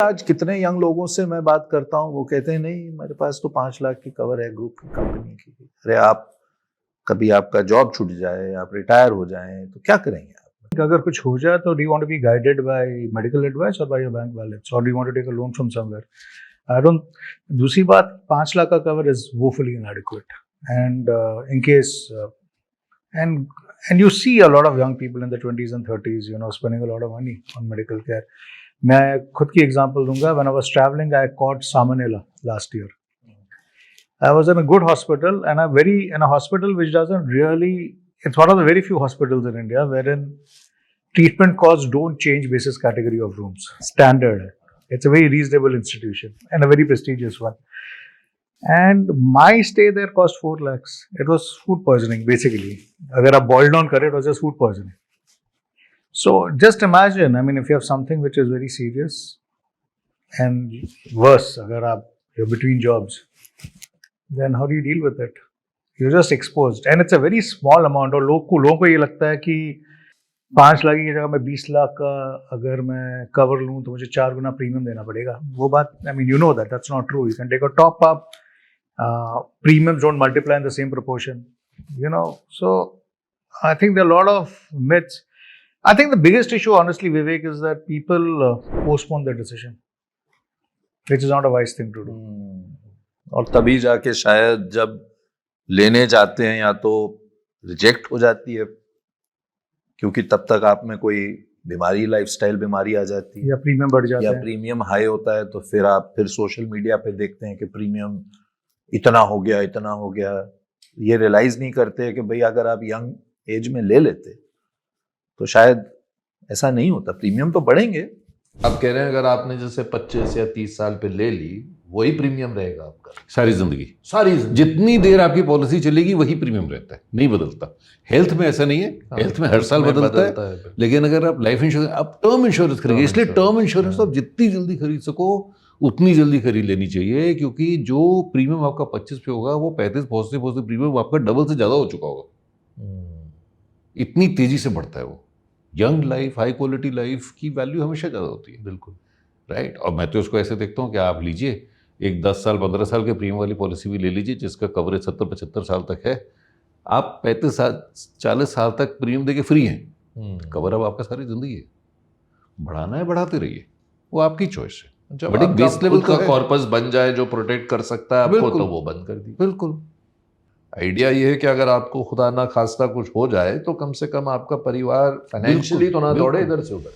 आज कितने यंग लोगों से मैं बात करता हूँ, वो कहते हैं नहीं मेरे पास तो 5 लाख की कवर है ग्रुप की कंपनी की। अरे आप कभी आपका जॉब छूट जाए, आप रिटायर हो जाएं तो क्या करेंगे आप? अगर कुछ हो जाए तो do you want to be guided by medical advice और बाय योर बैंक बैलेंस, और do you want to take a loan from somewhere? I don't. दूसरी बात, 5 लाख का cover is woefully inadequate and in case and you see a lot of young people in the 20s and 30s, spending a lot of money on medical care. मैं खुद की example दूंगा. When I was traveling, I caught salmonella last year. I was in a good hospital, and in a hospital which doesn't really. It's one of the very few hospitals in India wherein treatment costs don't change basis category of rooms. Standard. It's a very reasonable institution and a very prestigious one. And my stay there cost 4 lakhs. It was food poisoning basically. Agar aap boil down kare, it was just food poisoning. So just imagine, I mean, if you have something which is very serious and worse, you're between jobs, then how do you deal with it? You're just exposed, and it's a very small amount. और लोगों को ये लगता है कि 5 लाख की जगह मैं 20 लाख का अगर मैं कवर लूँ तो मुझे 4 गुना प्रीमियम देना पड़ेगा. वो बात, I mean, you know that's not true. You can take a top up. Premiums don't multiply in the same proportion, so I think there are a lot of myths. I think the biggest issue, honestly, Vivek, is that people postpone their decision, which is not a wise thing to do. और तभी जाके शायद जब लेने जाते हैं या तो रिजेक्ट हो जाती है, क्योंकि तब तक आप में कोई बीमारी, लाइफस्टाइल बीमारी आ जाती है, या प्रीमियम बढ़ जाता है, या प्रीमियम हाई होता है, तो फिर आप सोशल मीडिया पे देखते हैं कि प्रीमियम इतना हो गया. ये रियलाइज नहीं करते कि भाई अगर आप यंग एज में ले लेते तो शायद ऐसा नहीं होता, प्रीमियम तो बढ़ेंगे. आप कह रहे हैं अगर आपने जैसे 25 या 30 साल पे ले ली, वही प्रीमियम रहेगा आपका सारी जिंदगी. जितनी देर आपकी पॉलिसी चलेगी वही प्रीमियम रहता है, नहीं बदलता. हेल्थ में ऐसा नहीं है. हेल्थ में हर साल बदलता है. लेकिन अगर आप लाइफ इंश्योरेंस, आप टर्म इंश्योरेंस करेंगे, इसलिए टर्म इंश्योरेंस आप जितनी जल्दी खरीद सको उतनी जल्दी खरीद लेनी चाहिए, क्योंकि जो प्रीमियम आपका 25 पे होगा वो 35 पहुंचते प्रीमियम आपका डबल से ज्यादा हो चुका होगा. इतनी तेजी से बढ़ता है वो. Young life, high quality life की वैल्यू हमेशा ज़्यादा होती है. बिल्कुल राइट. और मैं तो उसको ऐसे देखता हूँ कि आप लीजिए एक 10 साल 15 साल के प्रीमियम वाली पॉलिसी भी ले लीजिए जिसका कवरेज 70-75 साल तक है. आप 35 साल 40 साल तक प्रीमियम देके फ्री हैं. कवर अब आपका सारी जिंदगी है. बढ़ाना है बढ़ाते रहिए, वो आपकी चॉइस है. बट एक बेस लेवल का कॉर्पस बन जाए जो प्रोटेक्ट कर सकता है आपको, तो वो बंद कर दी. बिल्कुल. आइडिया ये है कि अगर आपको खुदा ना खास्ता कुछ हो जाए तो कम से कम आपका परिवार फाइनेंशियली तो ना दौड़े इधर से उधर.